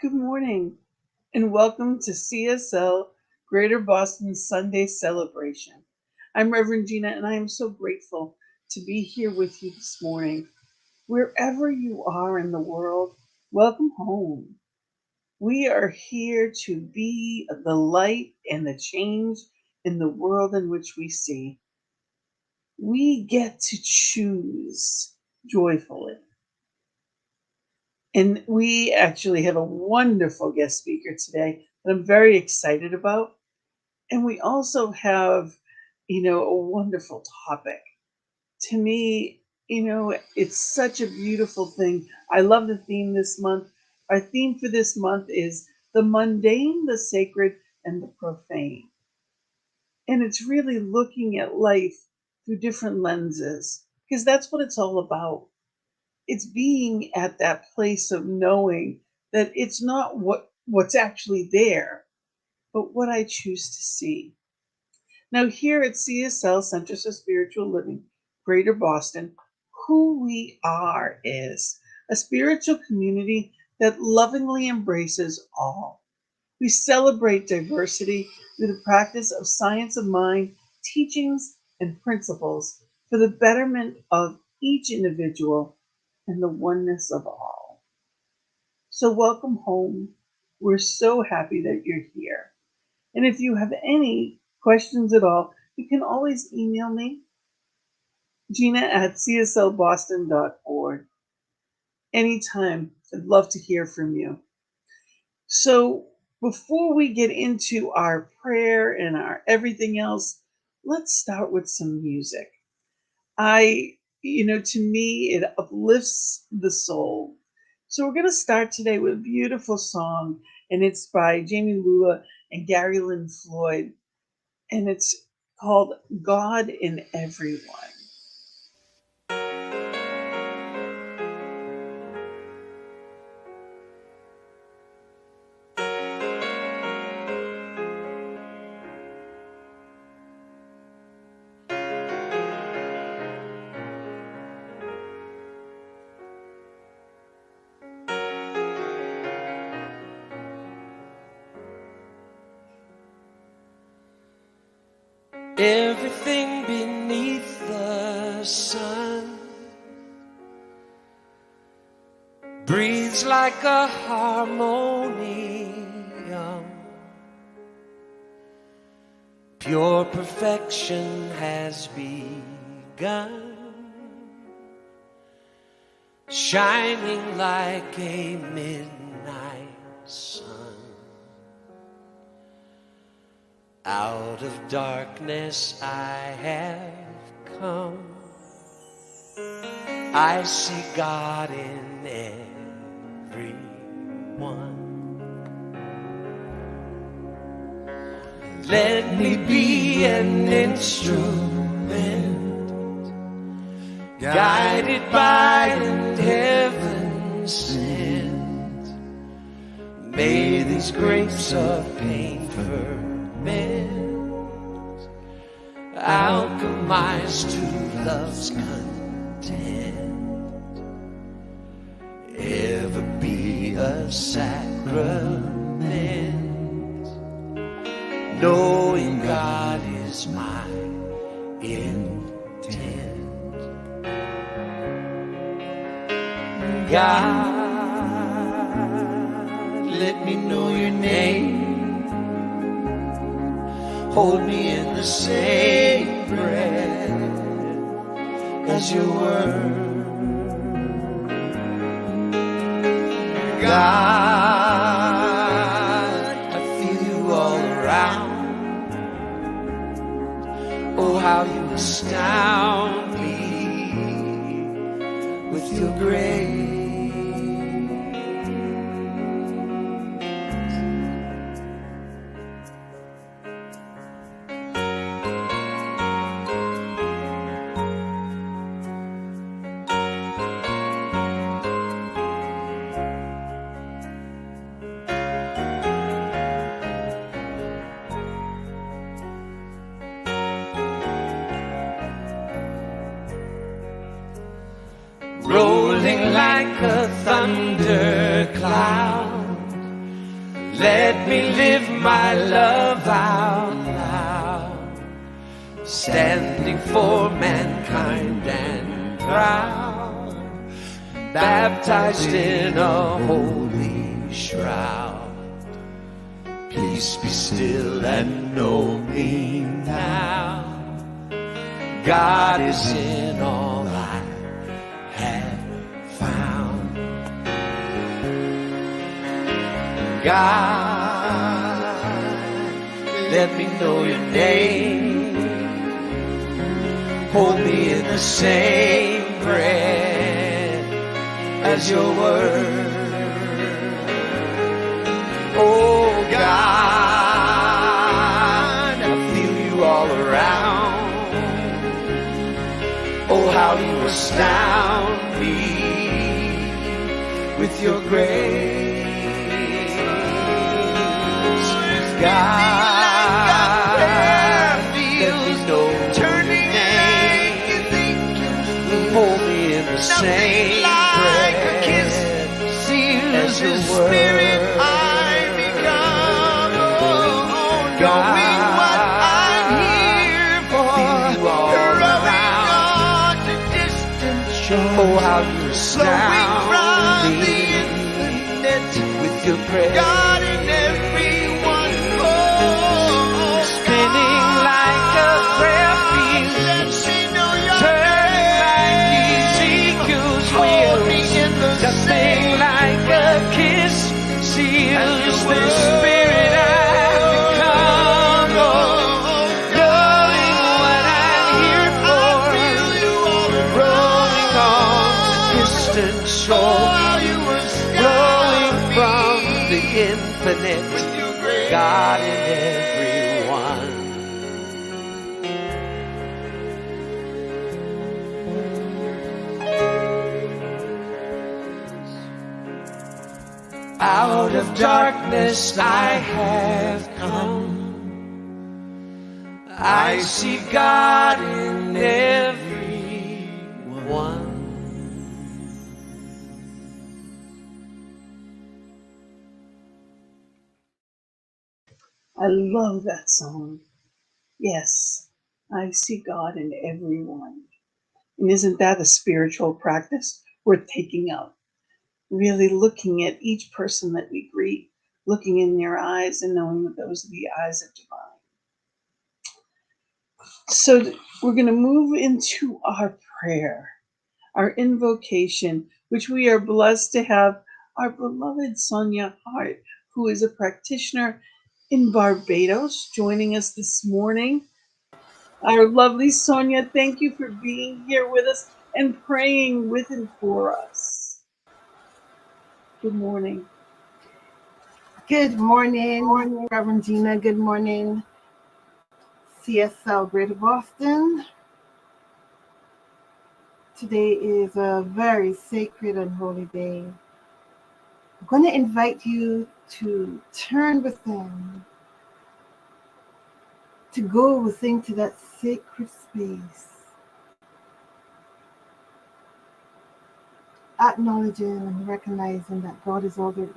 Good morning and welcome to CSL Greater Boston Sunday celebration. I'm Reverend Gina and I am so grateful to be here with you this morning. Wherever you are in the world, welcome home. We are here to be the light and the change in the world in which we see. We get to choose joyfully. And we actually have a wonderful guest speaker today that I'm very excited about. And we also have, a wonderful topic. To me, it's such a beautiful thing. I love the theme this month. Our theme for this month is the mundane, the sacred, and the profane. And it's really looking at life through different lenses because that's what it's all about. It's being at that place of knowing that it's not what's actually there, but what I choose to see. Now, here at CSL Centers for Spiritual Living, Greater Boston, who we are is a spiritual community that lovingly embraces all. We celebrate diversity through the practice of science of mind, teachings, and principles for the betterment of each individual and the oneness of all. So, welcome home. We're so happy that you're here. And if you have any questions at all, you can always email me, gina@cslboston.org. Anytime. I'd love to hear from you. So, before we get into our prayer and our everything else, let's start with some music. To me, it uplifts the soul. So we're going to start today with a beautiful song, and it's by Jamie Lula and Gary Lynn Floyd, and it's called God in Everyone. Everything beneath the sun breathes like a harmonium. Pure perfection has begun, shining like a midnight sun. Out of darkness I have come. I see God in everyone. Let me be an instrument, guided by an heaven sent. May these grapes of pain ferment, alchemized to love's content, ever be a sacrament, knowing God is my intent. God, let me know your name. Hold me in the same breath as your word. God, I feel you all around. Oh, how you astound me with your grace. Rolling like a thundercloud, Let me live my love out loud, standing for mankind and proud, baptized in a holy shroud. Peace be still and know me now. God is in all I have found. God, let me know your name. Hold me in the same breath as your word. Oh God, I feel you all around. Oh, how you astound me with your grace. God, let me know turning name. Hold me in the same breath as your word. Knowing what I'm here for, around the distant shore. Oh, how you astound me with your praise. God in everyone, spinning like a prayer field, turning like Ezekiel's wheels. Nothing like a kiss seals the spirit I flowing from the infinite, God in everyone. Out of darkness I have come. I see God in everyone. I love that song. Yes, I see God in everyone. And isn't that a spiritual practice worth taking up? Really looking at each person that we greet, looking in their eyes and knowing that those are the eyes of divine. So we're going to move into our prayer, our invocation, which we are blessed to have our beloved Sonja Hart, who is a practitioner in Barbados, joining us this morning. Our lovely Sonja, thank you for being here with us and praying with and for us. Good morning. Good morning, Reverend Gina. Good morning, CSL Greater Boston. Today is a very sacred and holy day. I'm going to invite you to turn within, to go within to that sacred space, acknowledging and recognizing that God is all there is.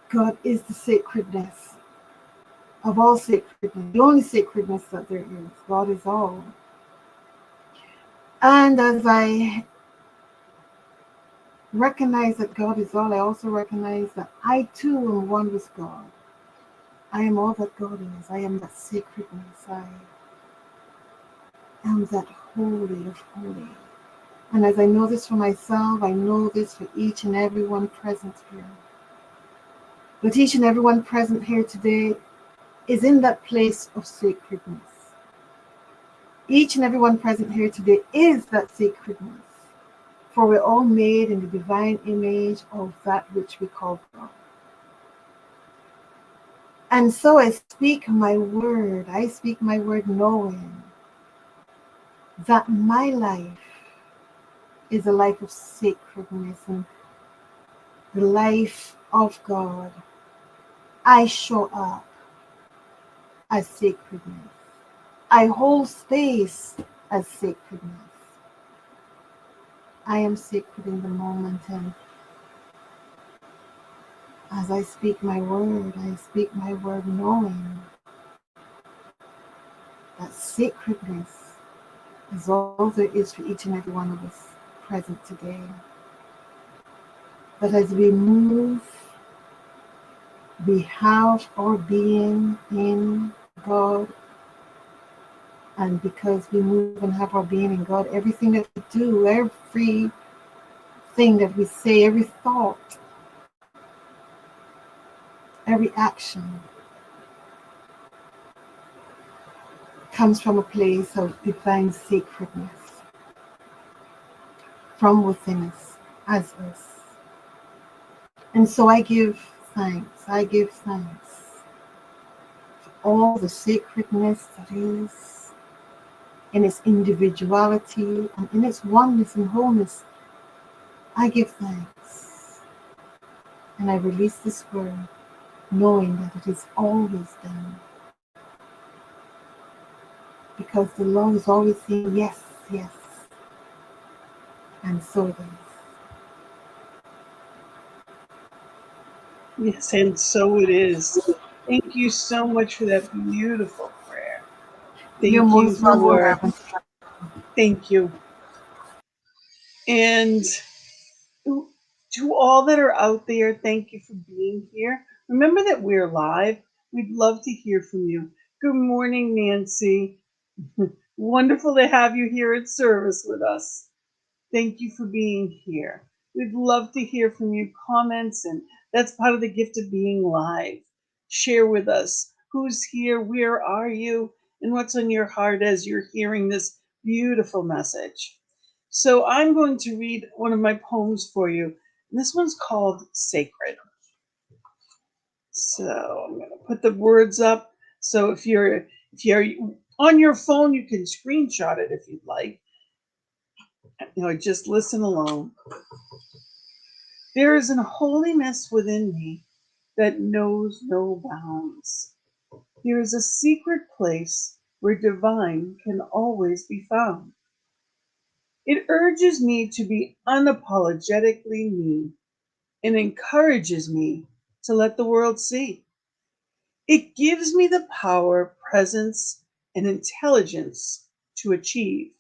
God is the sacredness of all sacredness, the only sacredness that there is. God is all. And as I recognize that God is all, I also recognize that I too am one with God. I am all that God is. I am that sacredness. I am that holy of holy. And as I know this for myself, I know this for each and everyone present here. But each and everyone present here today is in that place of sacredness. Each and everyone present here today is that sacredness. For we're all made in the divine image of that which we call God. And so I speak my word knowing that my life is a life of sacredness and the life of God. I show up as sacredness. I hold space as sacredness. I am sacred in the moment, and As I speak my word knowing that sacredness is all there is for each and every one of us present today. That as we move, we have our being in God. And because we move and have our being in God, everything that we do, everything that we say, every thought, every action comes from a place of divine sacredness from within us, as us. And so I give thanks. I give thanks for all the sacredness that is in its individuality and in its oneness and wholeness. I give thanks. And I release this word knowing that it is always done. Because the Lord is always saying yes, yes. And so it is. Yes, and so it is. Thank you so much for that beautiful prayer. You're Thank you most for, welcome. thank you. And to all that are out there, thank you for being here. Remember that we're live. We'd love to hear from you. Good morning, Nancy. Wonderful to have you here at service with us. Thank you for being here. We'd love to hear from you, comments, and that's part of the gift of being live. Share with us who's here, where are you, and what's on your heart as you're hearing this beautiful message. So I'm going to read one of my poems for you. And this one's called Sacred. So I'm going to put the words up. So if you're on your phone, you can screenshot it if you'd like. Just listen along. There is an holiness within me that knows no bounds. There is a secret place where divine can always be found. It urges me to be unapologetically me and encourages me to let the world see. It gives me the power, presence, and intelligence to achieve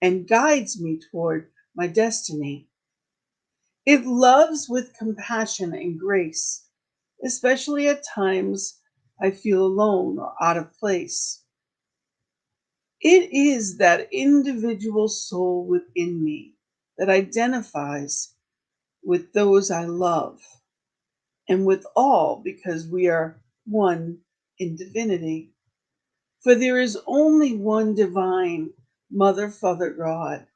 and guides me toward my destiny. It loves with compassion and grace, especially at times I feel alone or out of place. It is that individual soul within me that identifies with those I love and with all because we are one in divinity. For there is only one divine Mother, Father, God,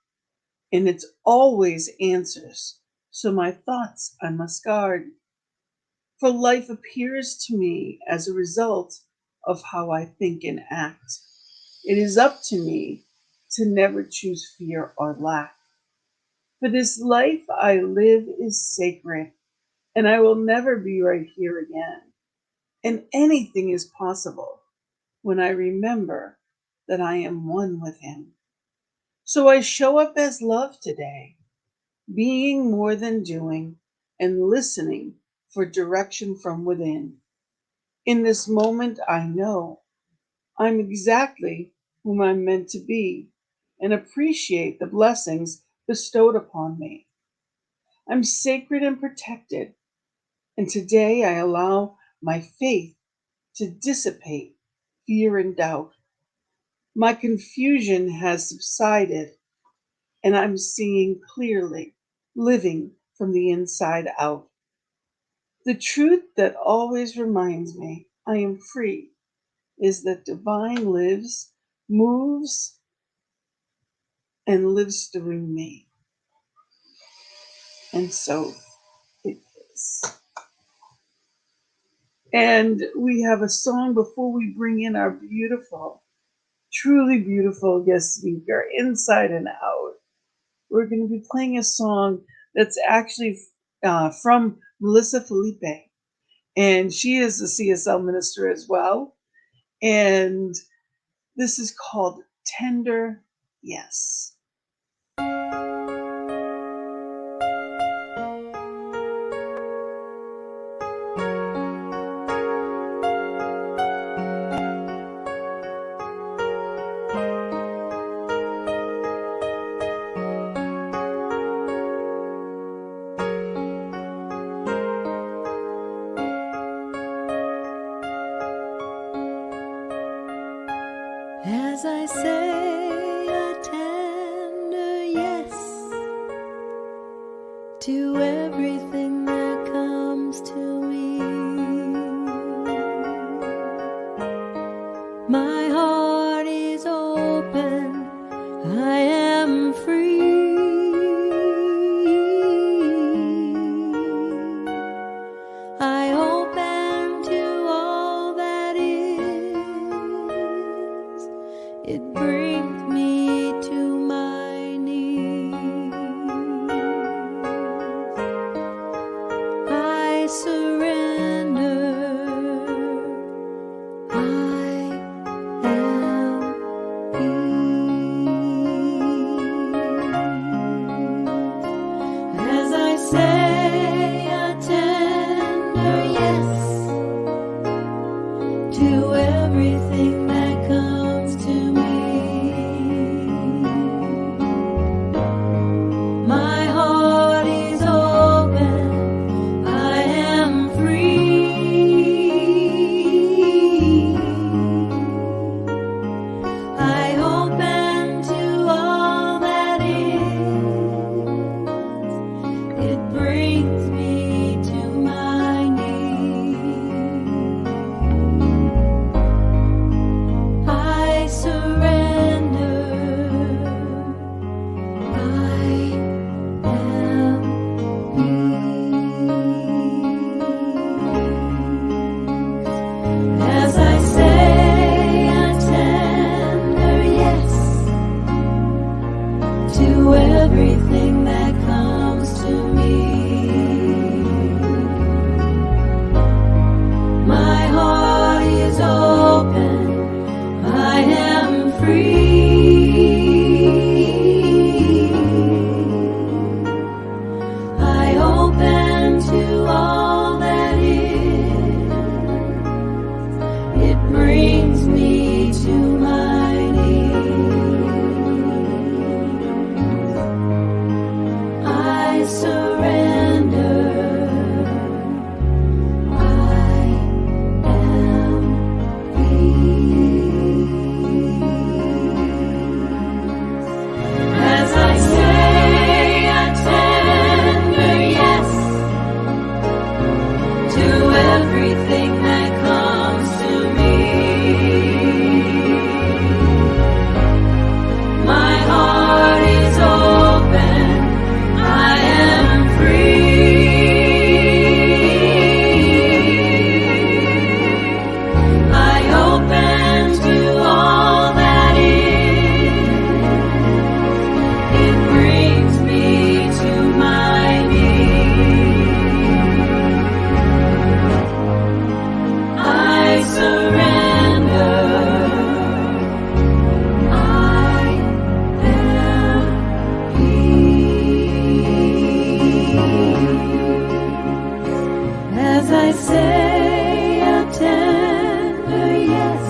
and it's always answers. So my thoughts I must guard. For life appears to me as a result of how I think and act. It is up to me to never choose fear or lack. For this life I live is sacred, and I will never be right here again. And anything is possible when I remember that I am one with Him. So I show up as love today, being more than doing and listening for direction from within. In this moment, I know I'm exactly whom I'm meant to be and appreciate the blessings bestowed upon me. I'm sacred and protected, and today I allow my faith to dissipate fear and doubt. My confusion has subsided, and I'm seeing clearly, living from the inside out. The truth that always reminds me I am free is that divine lives, moves, and lives through me. And so it is. And we have a song before we bring in our beautiful, truly beautiful guest speaker, inside and out. We're going to be playing a song that's actually from Melissa Felipe. And she is a CSL minister as well. And this is called Tender Yes. as I say a tender yes to everything that comes to me. My heart is open, I am free. I open to all that is. It brings me to my knees. I surrender. I am peace. As I say a tender yes to everything that comes to me. My heart is open, I am free. I open to all that is. It brings me to my knees. I surrender. I am peace. As I say a tender yes to everything that comes to me. My heart is open, I am free. I open to all that is. It brings me to my knees. I surrender. I am peace. As I say a tender yes to everything that comes to me. My heart is open, I am free. I open to all that is. It brings me to my knees. I surrender. I am peace. As I say a tender yes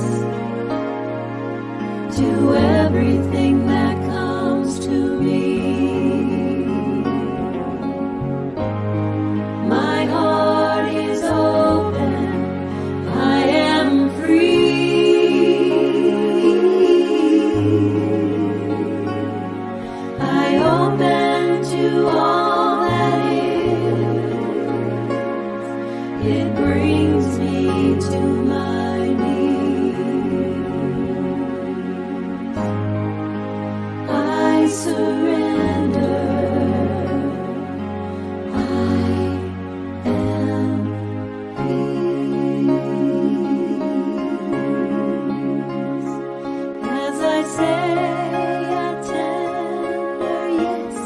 to everything that comes to me. My heart is open, I am free. I open to all that is. It brings me to my knees. I surrender. I am peace. As I say a tender yes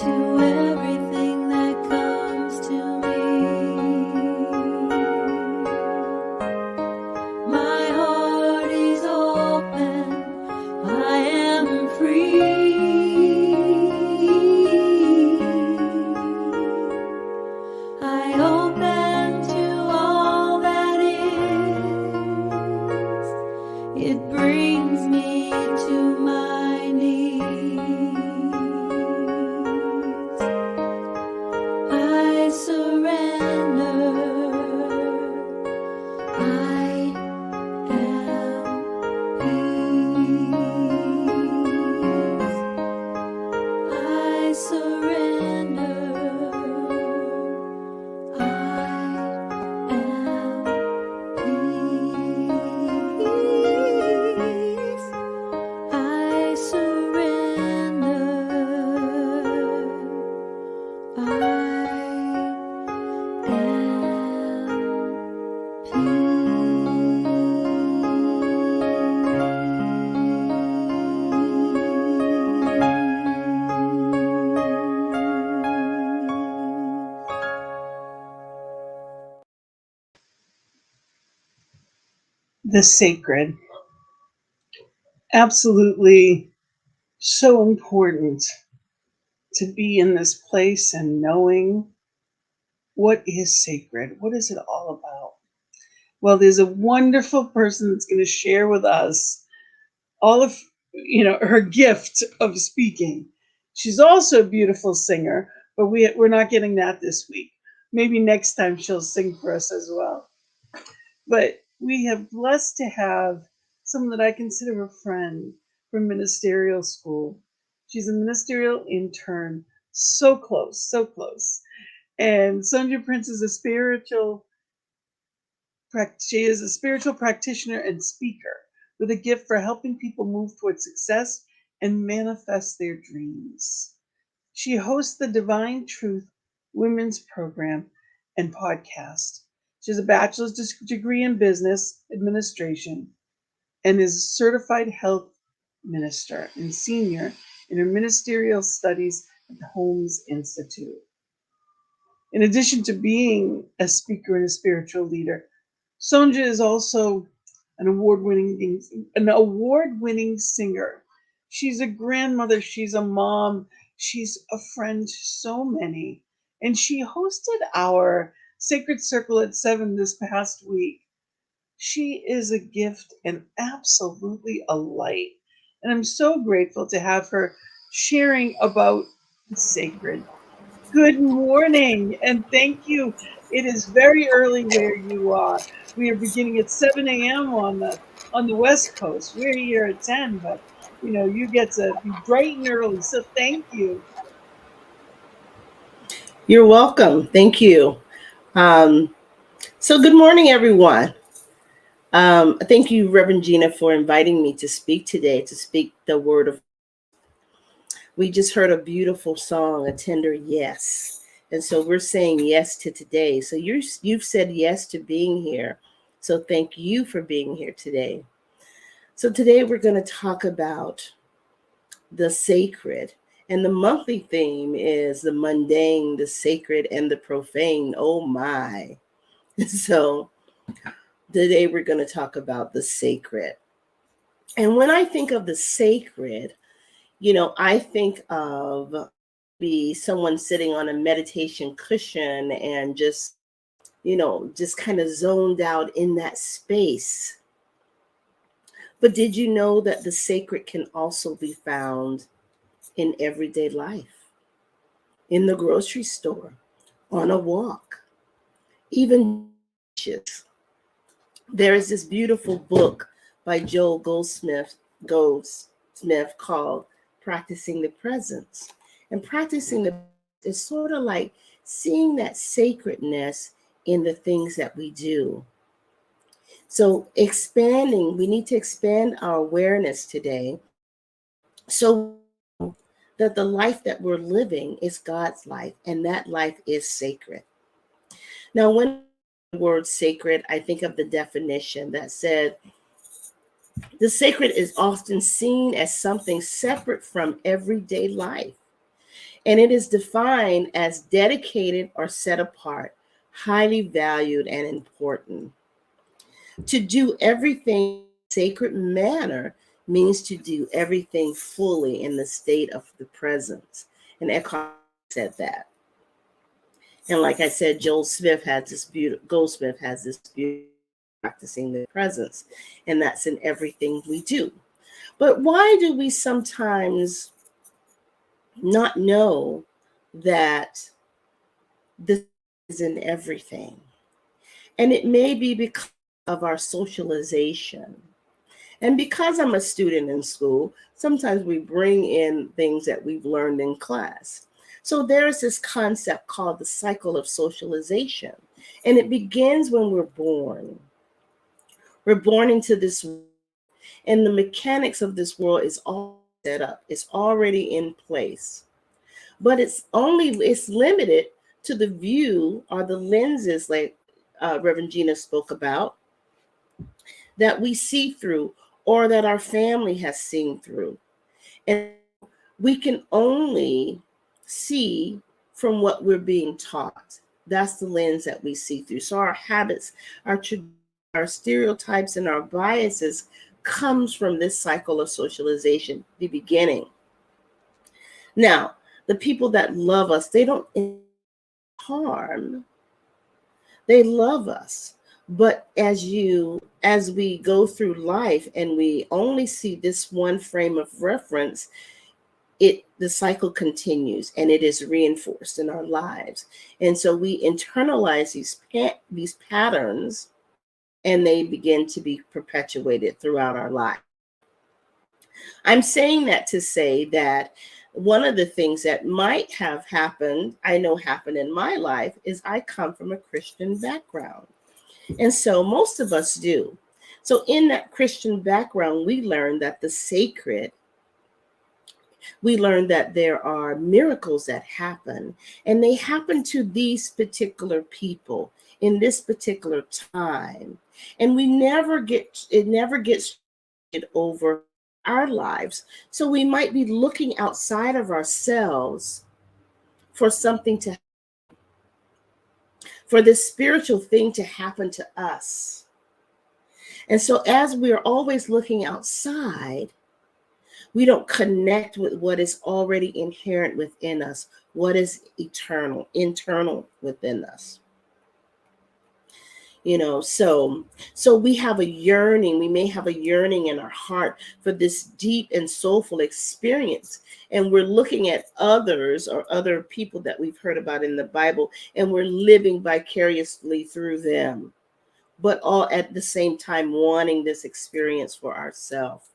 to everything that comes to me. My heart is open, I am free. I open to all that is. It brings me the sacred. Absolutely so important to be in this place and knowing what is sacred. What is it all about? Well, there's a wonderful person that's going to share with us all of her gift of speaking. She's also a beautiful singer, but we're not getting that this week. Maybe next time she'll sing for us as well. But we have blessed to have someone that I consider a friend from ministerial school. She's a ministerial intern, so close, so close. And Sonja Prince is she is a spiritual practitioner and speaker with a gift for helping people move towards success and manifest their dreams. She hosts the Divine Truth Women's Program and podcast. She has a bachelor's degree in business administration and is a certified health minister and senior in her ministerial studies at the Holmes Institute. In addition to being a speaker and a spiritual leader, Sonja is also an award-winning singer. She's a grandmother, she's a mom, she's a friend to so many. And she hosted our Sacred Circle at 7 this past week. She is a gift and absolutely a light. And I'm so grateful to have her sharing about the sacred. Good morning, and thank you. It is very early where you are. We are beginning at 7 a.m. on the West Coast. We're here at 10, but you get to be bright and early. So thank you. You're welcome. Thank you. So good morning, everyone. Thank you, Reverend Gina, for inviting me to speak today, to speak the word of. We just heard a beautiful song, a tender yes. And so we're saying yes to today. So you've said yes to being here. So thank you for being here today. So today we're going to talk about the sacred. And the monthly theme is the mundane, the sacred, and the profane. Oh my. So today we're going to talk about the sacred. And when I think of the sacred, I think of someone sitting on a meditation cushion and just kind of zoned out in that space. But did you know that the sacred can also be found in everyday life, in the grocery store, on a walk, even dishes? There is this beautiful book by Joel Goldsmith called Practicing the Presence. And practicing the is sort of like seeing that sacredness in the things that we do. So we need to expand our awareness today so that the life that we're living is God's life, and that life is sacred. Now, when the word sacred, I think of the definition that said, the sacred is often seen as something separate from everyday life, and it is defined as dedicated or set apart, highly valued and important. To do everything in a sacred manner means to do everything fully in the state of the presence. And Eckhart said that. And like I said, Goldsmith has this beautiful practicing the presence, and that's in everything we do. But why do we sometimes not know that this is in everything? And it may be because of our socialization. And because I'm a student in school, sometimes we bring in things that we've learned in class. So there's this concept called the cycle of socialization. And it begins when we're born. We're born into this world, and the mechanics of this world is all set up. It's already in place. But it's limited to the view or the lenses, like Reverend Gina spoke about, that we see through or that our family has seen through. And we can only see from what we're being taught. That's the lens that we see through. So our habits, our traditions, our stereotypes and our biases comes from this cycle of socialization, the beginning. Now, the people that love us, they don't harm. They love us. But as we go through life and we only see this one frame of reference, the cycle continues and it is reinforced in our lives. And so we internalize these patterns, and they begin to be perpetuated throughout our life. I'm saying that to say that one of the things that might have happened, I know happened in my life, is I come from a Christian background. And so most of us do. So in that Christian background, we learn that we learn that there are miracles that happen, and they happen to these particular people in this particular time. And it never gets over our lives. So we might be looking outside of ourselves for for this spiritual thing to happen to us. And so as we're always looking outside, we don't connect with what is already inherent within us, what is internal within us. So we have a yearning, we may have a yearning in our heart for this deep and soulful experience. And we're looking at others or other people that we've heard about in the Bible, and we're living vicariously through them, but all at the same time wanting this experience for ourselves.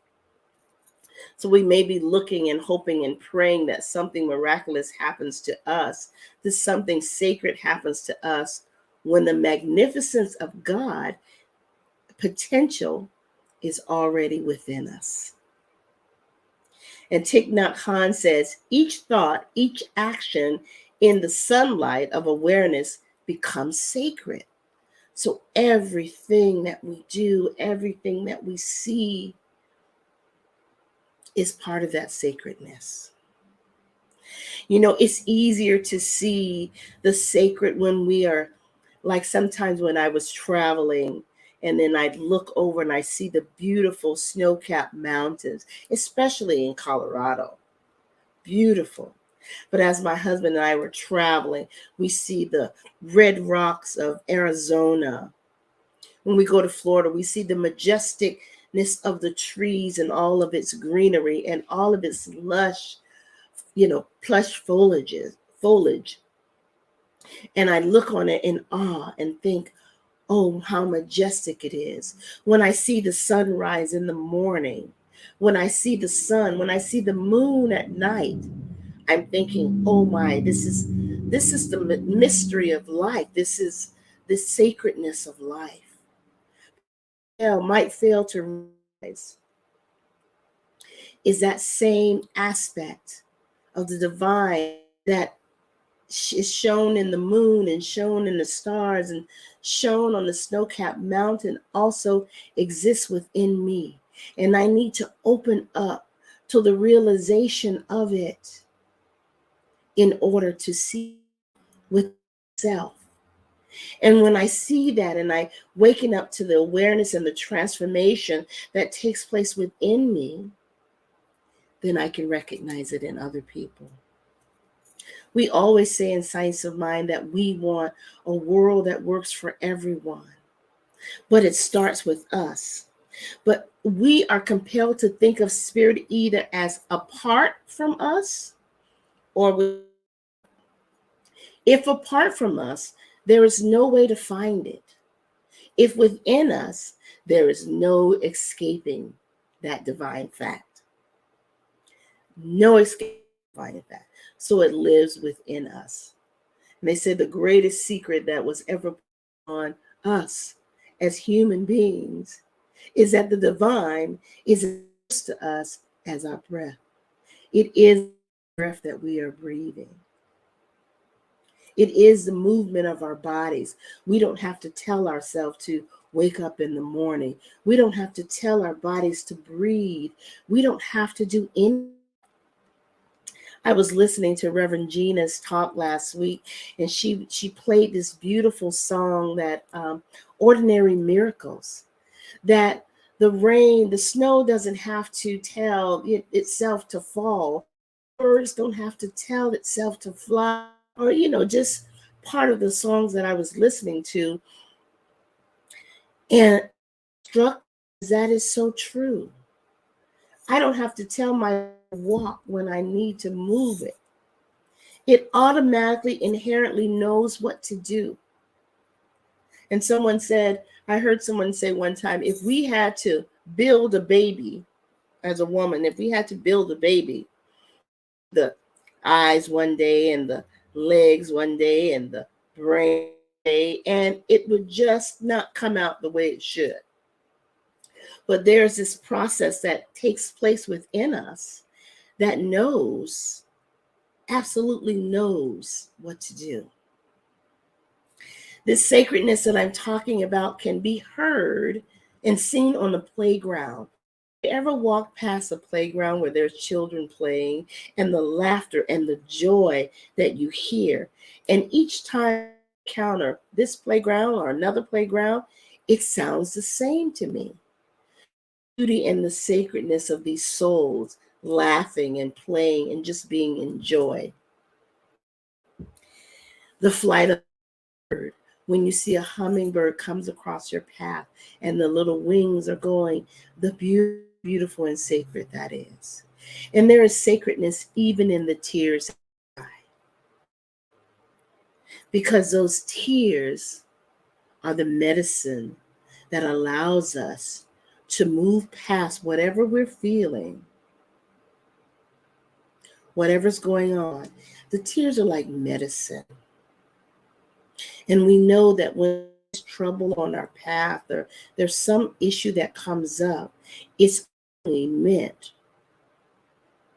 So we may be looking and hoping and praying that something miraculous happens to us, that something sacred happens to us, when the magnificence of God potential is already within us. And Thich Nhat Hanh says, each thought, each action in the sunlight of awareness becomes sacred. So everything that we do, everything that we see is part of that sacredness. It's easier to see the sacred when we are, like sometimes when I was traveling, and then I'd look over and I see the beautiful snow-capped mountains, especially in Colorado. Beautiful. But as my husband and I were traveling, we see the red rocks of Arizona. When we go to Florida, we see the majesticness of the trees and all of its greenery and all of its lush, plush foliage. And I look on it in awe and think, oh, how majestic it is. When I see the sunrise in the morning, when I see the sun, when I see the moon at night, I'm thinking, oh my, this is the mystery of life. This is the sacredness of life. Might fail to realize is that same aspect of the divine that is shown in the moon and shown in the stars and shown on the snow-capped mountain also exists within me. And I need to open up to the realization of it in order to see with self. And when I see that and I waken up to the awareness and the transformation that takes place within me, then I can recognize it in other people. We always say in Science of Mind that we want a world that works for everyone, but it starts with us. But we are compelled to think of spirit either as apart from us or if apart from us, there is no way to find it. If within us, there is no escaping that divine fact. No escaping divine fact. So it lives within us. And they said the greatest secret that was ever put on us as human beings is that the divine is as close to us as our breath. It is the breath that we are breathing. It is the movement of our bodies. We don't have to tell ourselves to wake up in the morning. We don't have to tell our bodies to breathe. We don't have to do anything. I was listening to Reverend Gina's talk last week, and she played this beautiful song that Ordinary Miracles, that the rain, the snow doesn't have to tell itself to fall. Birds don't have to tell itself to fly, or, just part of the songs that I was listening to. And struck, that is so true. I don't have to tell my walk when I need to move it. It automatically, inherently knows what to do. And I heard someone say one time, if we had to build a baby as a woman, if we had to build a baby, the eyes one day and the legs one day and the brain day, and it would just not come out the way it should. But there's this process that takes place within us that knows, absolutely knows what to do. This sacredness that I'm talking about can be heard and seen on the playground. You ever walk past a playground where there's children playing, and the laughter and the joy that you hear? And each time you encounter this playground or another playground, it sounds the same to me. Beauty and the sacredness of these souls laughing and playing and just being in joy. The flight of the bird, when you see a hummingbird comes across your path and the little wings are going, the beautiful and sacred that is. And there is sacredness even in the tears, because those tears are the medicine that allows us to move past whatever we're feeling, whatever's going on. The tears are like medicine. And we know that when there's trouble on our path or there's some issue that comes up, it's only meant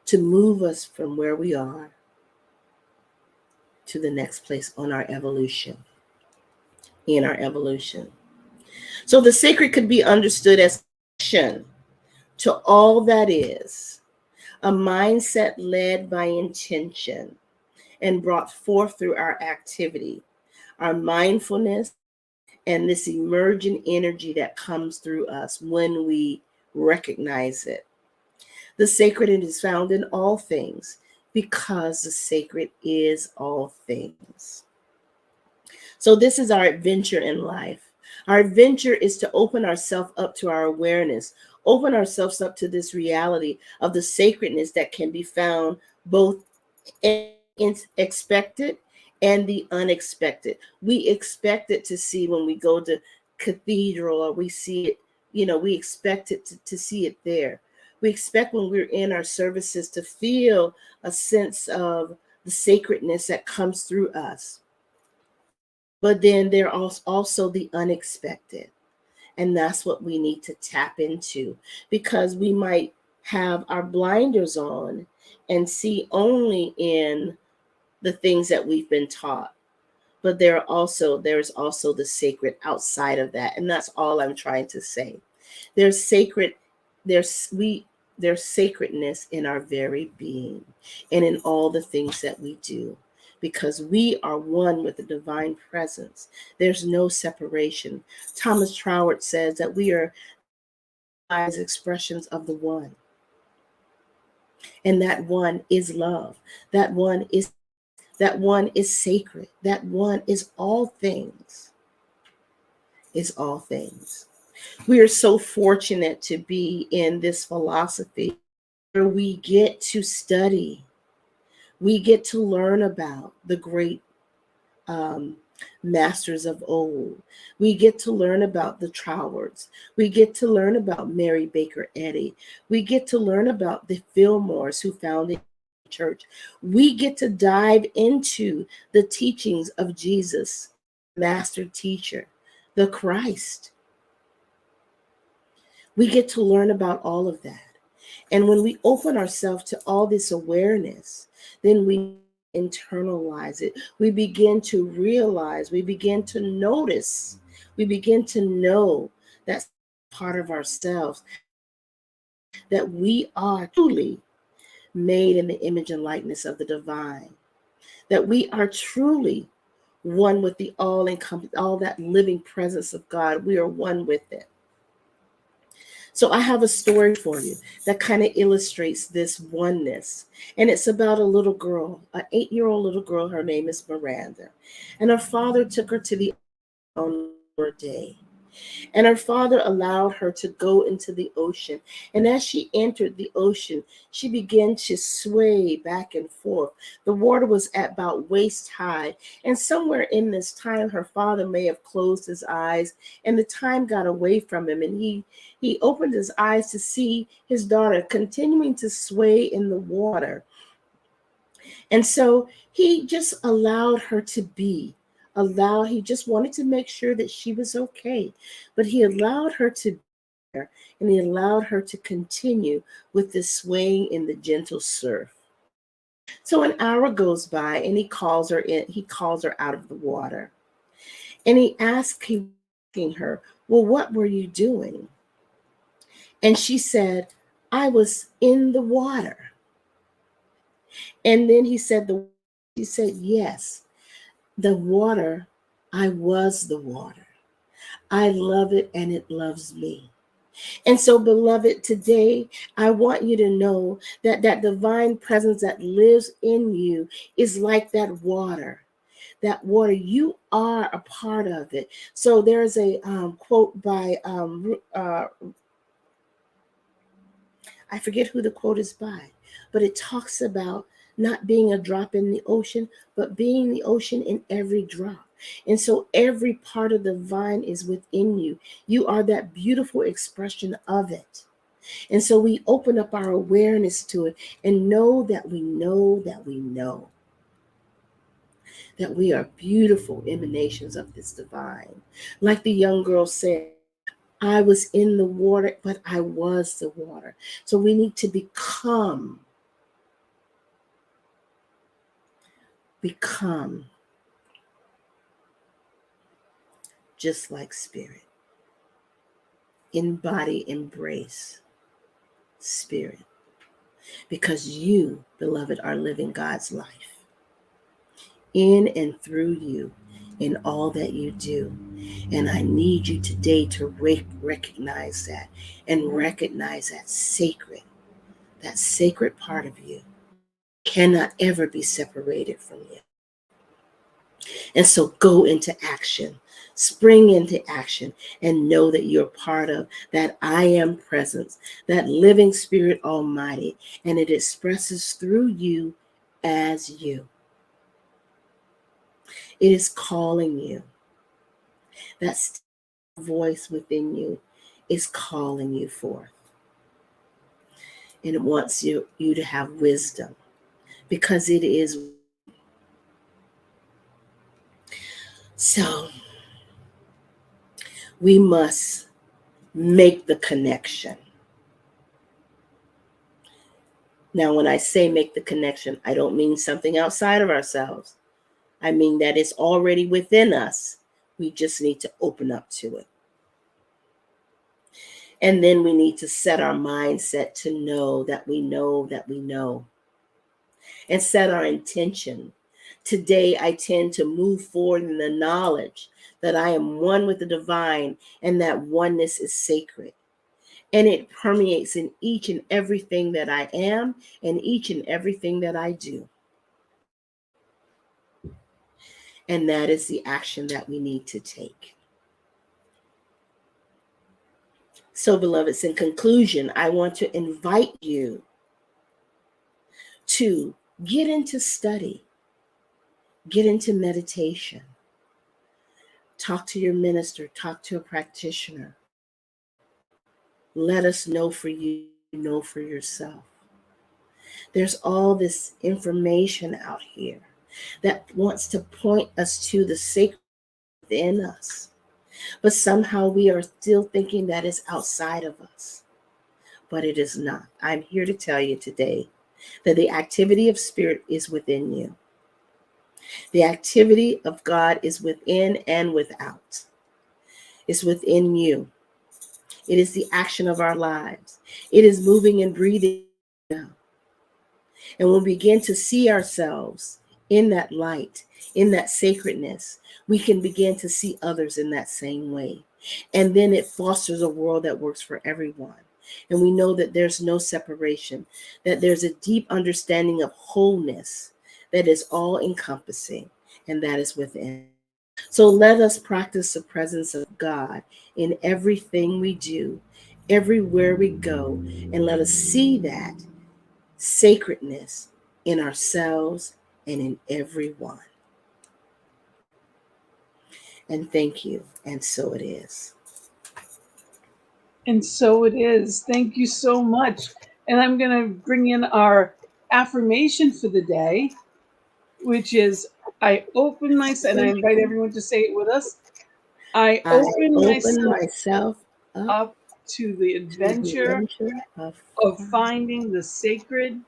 to move us from where we are to the next place on our evolution, in our evolution. So the sacred could be understood as connection to all that is, a mindset led by intention and brought forth through our activity, our mindfulness, and this emergent energy that comes through us when we recognize it. The sacred is found in all things because the sacred is all things. So this is our adventure in life. Our adventure is to open ourselves up to our awareness, open ourselves up to this reality of the sacredness that can be found both in expected and the unexpected. We expect it to see when we go to cathedral, or we see it, we expect it to see it there. We expect when we're in our services to feel a sense of the sacredness that comes through us. But then there are also the unexpected. And that's what we need to tap into, because we might have our blinders on and see only in the things that we've been taught. But there's also the sacred outside of that. And that's all I'm trying to say. There's sacredness in our very being and in all the things that we do, because we are one with the divine presence. There's no separation. Thomas Troward says that we are as expressions of the one. And that one is love. That one is sacred. That one is all things. Is all things. We are so fortunate to be in this philosophy where we get to study. We get to learn about the great masters of old. We get to learn about the Trowards. We get to learn about Mary Baker Eddy. We get to learn about the Fillmores who founded the church. We get to dive into the teachings of Jesus, master teacher, the Christ. We get to learn about all of that. And when we open ourselves to all this awareness, then we internalize it. We begin to realize, we begin to notice, we begin to know that's part of ourselves, that we are truly made in the image and likeness of the divine, that we are truly one with the all that living presence of God. We are one with it. So I have a story for you that kind of illustrates this oneness. And it's about a little girl, an 8-year-old little girl. Her name is Miranda. And her father took her to the on her day. And her father allowed her to go into the ocean. And as she entered the ocean, she began to sway back and forth. The water was at about waist high. And somewhere in this time, her father may have closed his eyes, and the time got away from him. And he opened his eyes to see his daughter continuing to sway in the water. And so he just allowed her to be. He just wanted to make sure that she was okay. But he allowed her to be there, and he allowed her to continue with this swaying in the gentle surf. So an hour goes by, and he calls her out of the water. And he asking her, "Well, what were you doing?" And she said, "I was in the water." And then she said, "Yes, the water, I was the water. I love it and it loves me." And so, beloved, today I want you to know that that divine presence that lives in you is like that water. That water, you are a part of it. So there's a quote by I forget who the quote is by, but it talks about not being a drop in the ocean, but being the ocean in every drop. And so every part of the vine is within you. You are that beautiful expression of it. And so we open up our awareness to it and know that we know that we know that we are beautiful emanations of this divine. Like the young girl said, I was in the water, but I was the water. So we need to become just like spirit. Embody, embrace spirit. Because you, beloved, are living God's life in and through you in all that you do. And I need you today to recognize that and recognize that sacred part of you cannot ever be separated from you. And so go into action, spring into action, and know that you're part of that I am presence, that living spirit almighty, and it expresses through you as you. It is calling you. That voice within you is calling you forth. And it wants you to have wisdom because it is. So we must make the connection. Now, when I say make the connection, I don't mean something outside of ourselves. I mean that it's already within us. We just need to open up to it. And then we need to set our mindset to know that we know that we know. And set our intention. Today, I tend to move forward in the knowledge that I am one with the divine and that oneness is sacred. And it permeates in each and everything that I am and each and everything that I do. And that is the action that we need to take. So, beloveds, in conclusion, I want to invite you to get into study, get into meditation, talk to your minister, talk to a practitioner. Let us know for you, know for yourself. There's all this information out here that wants to point us to the sacred within us. But somehow we are still thinking that is outside of us. But it is not. I'm here to tell you today that the activity of spirit is within you. The activity of God is within and without. It's within you. It is the action of our lives. It is moving and breathing now. And when we begin to see ourselves in that light, in that sacredness, we can begin to see others in that same way. And then it fosters a world that works for everyone. And we know that there's no separation, that there's a deep understanding of wholeness that is all encompassing, and that is within. So let us practice the presence of God in everything we do, everywhere we go, and let us see that sacredness in ourselves and in everyone. And thank you. And so it is. And so it is. Thank you so much. And I'm going to bring in our affirmation for the day, which is I open myself, and I invite everyone to say it with us. I I open open myself myself up up to the to the adventure adventure of of finding. finding the sacred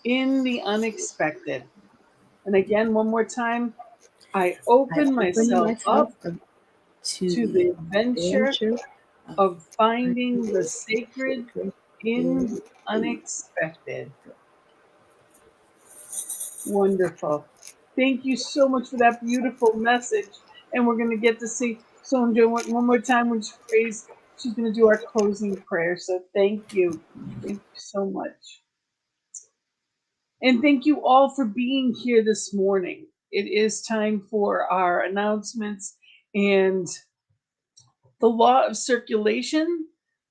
in the unexpected. And again, one more time, I I open open myself myself up up to to the the adventure adventure of of finding finding the the sacred sacred in in the the. unexpected. Wonderful. Thank you so much for that beautiful message. And we're going to get to see Sonja one more time when she prays. She's going to do our closing prayer. So thank you. Thank you so much. And thank you all for being here this morning. It is time for our announcements. And the law of circulation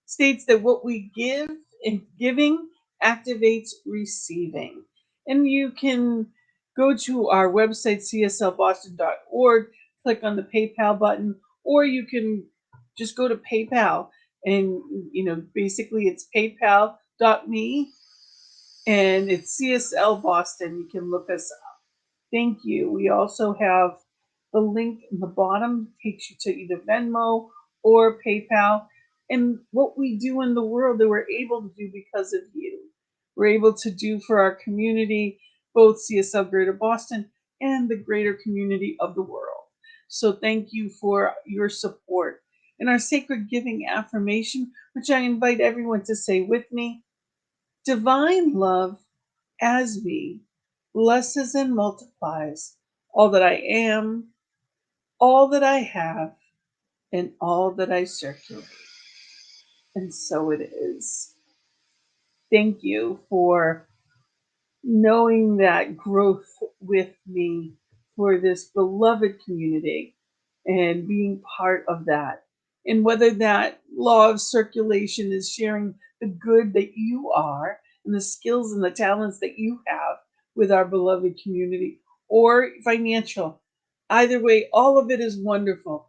states that what we give and giving activates receiving. And you can go to our website, cslboston.org, click on the PayPal button, or you can just go to PayPal and, basically it's paypal.me and it's CSL Boston. You can look us. Thank you. We also have the link in the bottom takes you to either Venmo or PayPal. And what we do in the world that we're able to do because of you. We're able to do for our community, both CSL Greater Boston and the greater community of the world. So thank you for your support. And our sacred giving affirmation, which I invite everyone to say with me, divine love as me blesses and multiplies all that I am, all that I have, and all that I circulate. And so it is. Thank you for knowing that growth with me for this beloved community and being part of that. And whether that law of circulation is sharing the good that you are and the skills and the talents that you have with our beloved community or financial, either way, all of it is wonderful.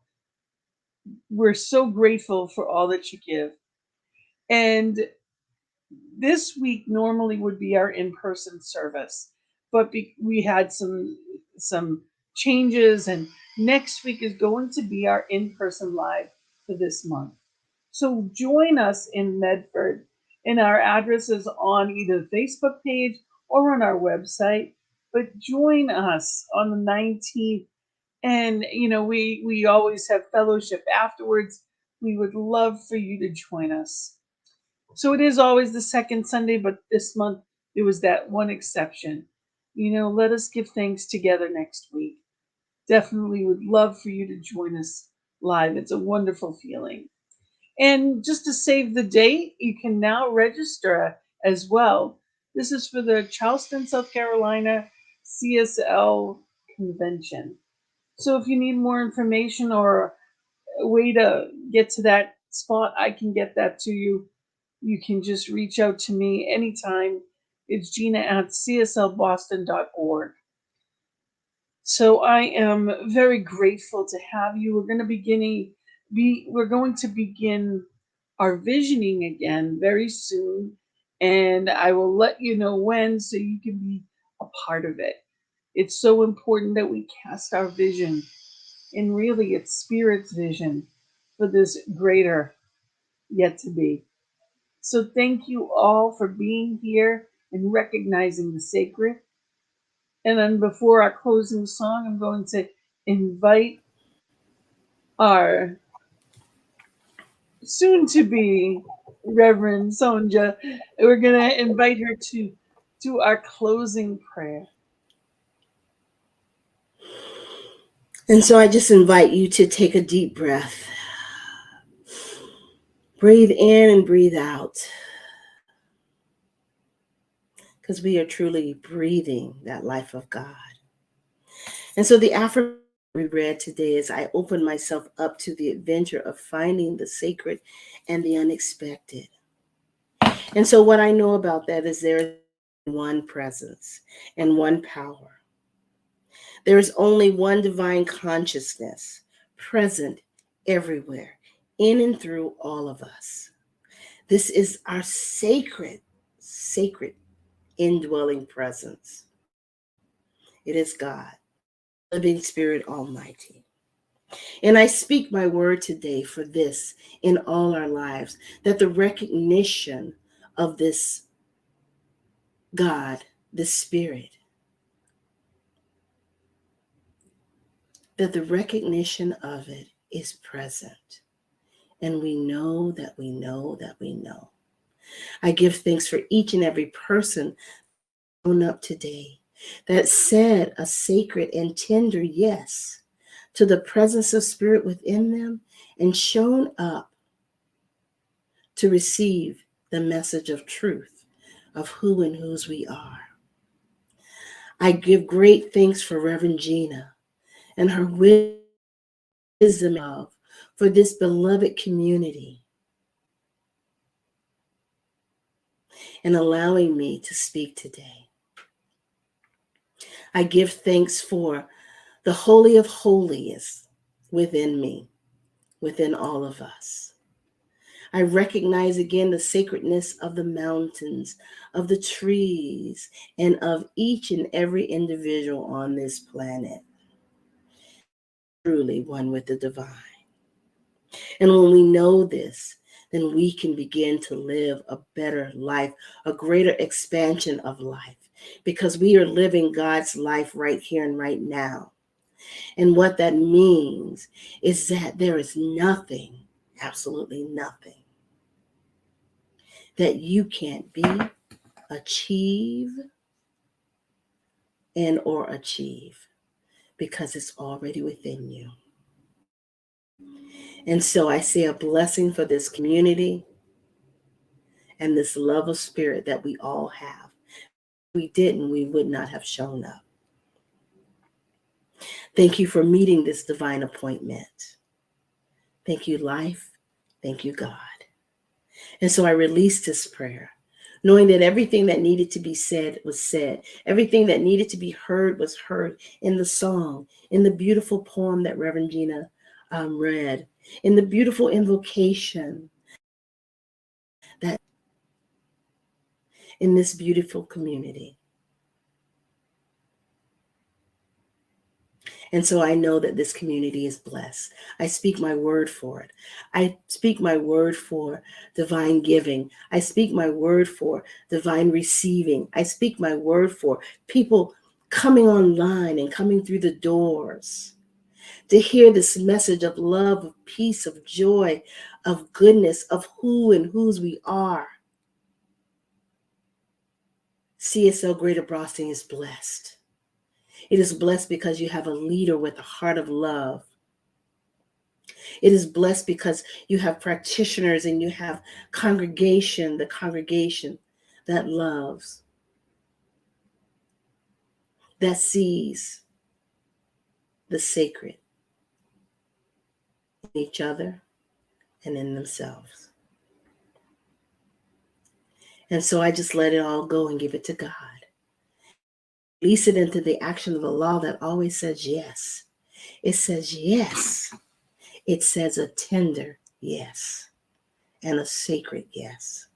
We're so grateful for all that you give. And this week normally would be our in-person service, but we had some changes, and next week is going to be our in-person live for this month. So join us in Medford, and our address is on either the Facebook page or on our website. But join us on the 19th, and we always have fellowship afterwards. We would love for you to join us. So it is always the second Sunday, but this month there was that one exception. Let us give thanks together next week. Definitely would love for you to join us live. It's a wonderful feeling. And just to save the date, you can now register as well. This is for the Charleston, South Carolina CSL convention. So if you need more information or a way to get to that spot, I can get that to you. You can just reach out to me anytime. It's Gina at cslboston.org. So I am very grateful to have you. We're going to begin our visioning again very soon, and I will let you know when so you can be a part of it. It's so important that we cast our vision, and really it's spirit's vision for this greater yet to be. So thank you all for being here and recognizing the sacred. And then before our closing song, I'm going to invite our soon to be Reverend Sonja. We're going to invite her to do our closing prayer. And so I just invite you to take a deep breath. Breathe in and breathe out. Because we are truly breathing that life of God. And so the affirmation we read today is I open myself up to the adventure of finding the sacred and the unexpected. And so what I know about that is there is one presence and one power. There is only one divine consciousness present everywhere, in and through all of us. This is our sacred indwelling presence. It is God, living Spirit Almighty. And I speak my word today for this in all our lives, that the recognition of this God, this Spirit, that the recognition of it is present. And we know that we know that we know. I give thanks for each and every person shown up today that said a sacred and tender yes to the presence of Spirit within them and shown up to receive the message of truth of who and whose we are. I give great thanks for Reverend Gina and her wisdom of for this beloved community and allowing me to speak today. I give thanks for the Holy of Holies within me, within all of us. I recognize again the sacredness of the mountains, of the trees, and of each and every individual on this planet. Truly one with the divine. And when we know this, then we can begin to live a better life, a greater expansion of life, because we are living God's life right here and right now. And what that means is that there is nothing, absolutely nothing, that you can't be, achieve, and or achieve, because it's already within you. And so I say a blessing for this community and this love of Spirit that we all have. If we didn't, we would not have shown up. Thank you for meeting this divine appointment. Thank you, life. Thank you, God. And so I release this prayer, knowing that everything that needed to be said was said. Everything that needed to be heard was heard in the song, in the beautiful poem that Reverend Gina read, in the beautiful invocation that in this beautiful community. And so I know that this community is blessed. I speak my word for it. I speak my word for divine giving. I speak my word for divine receiving. I speak my word for people coming online and coming through the doors to hear this message of love, of peace, of joy, of goodness, of who and whose we are. CSL Greater Boston is blessed. It is blessed because you have a leader with a heart of love. It is blessed because you have practitioners and you have the congregation that loves, that sees the sacred in each other and in themselves. And so I just let it all go and give it to God. Release it into the action of the law that always says yes. It says yes. It says a tender yes and a sacred yes.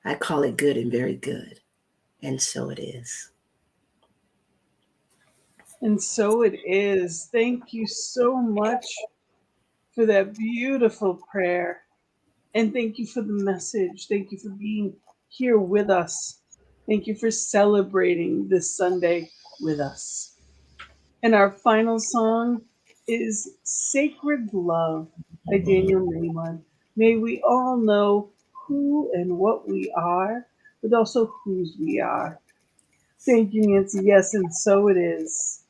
I call it good and very good. And so it is. And so it is. Thank you so much for that beautiful prayer. And thank you for the message. Thank you for being here with us. Thank you for celebrating this Sunday with us. And our final song is Sacred Love by Daniel Neyman. May we all know who and what we are. but also whose we are. Thank you, Nancy. Yes, and so it is.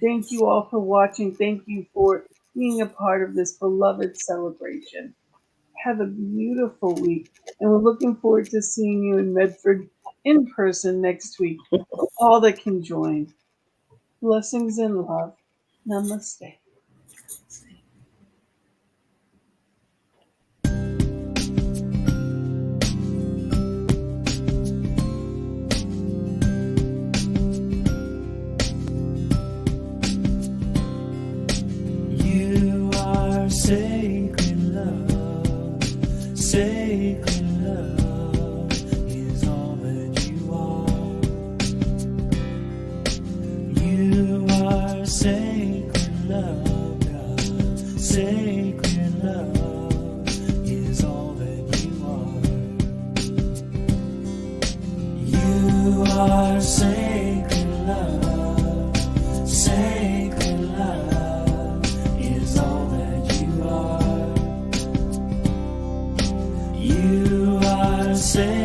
Thank you all for watching. Thank you for being a part of this beloved celebration. Have a beautiful week, and we're looking forward to seeing you in Medford in person next week for all that can join. Blessings and love. Namaste. You are sacred love, sacred love is all that you are. You are sacred love, God, sacred love is all that you are. You are sacred love, sacred love is all that you are. You are sacred.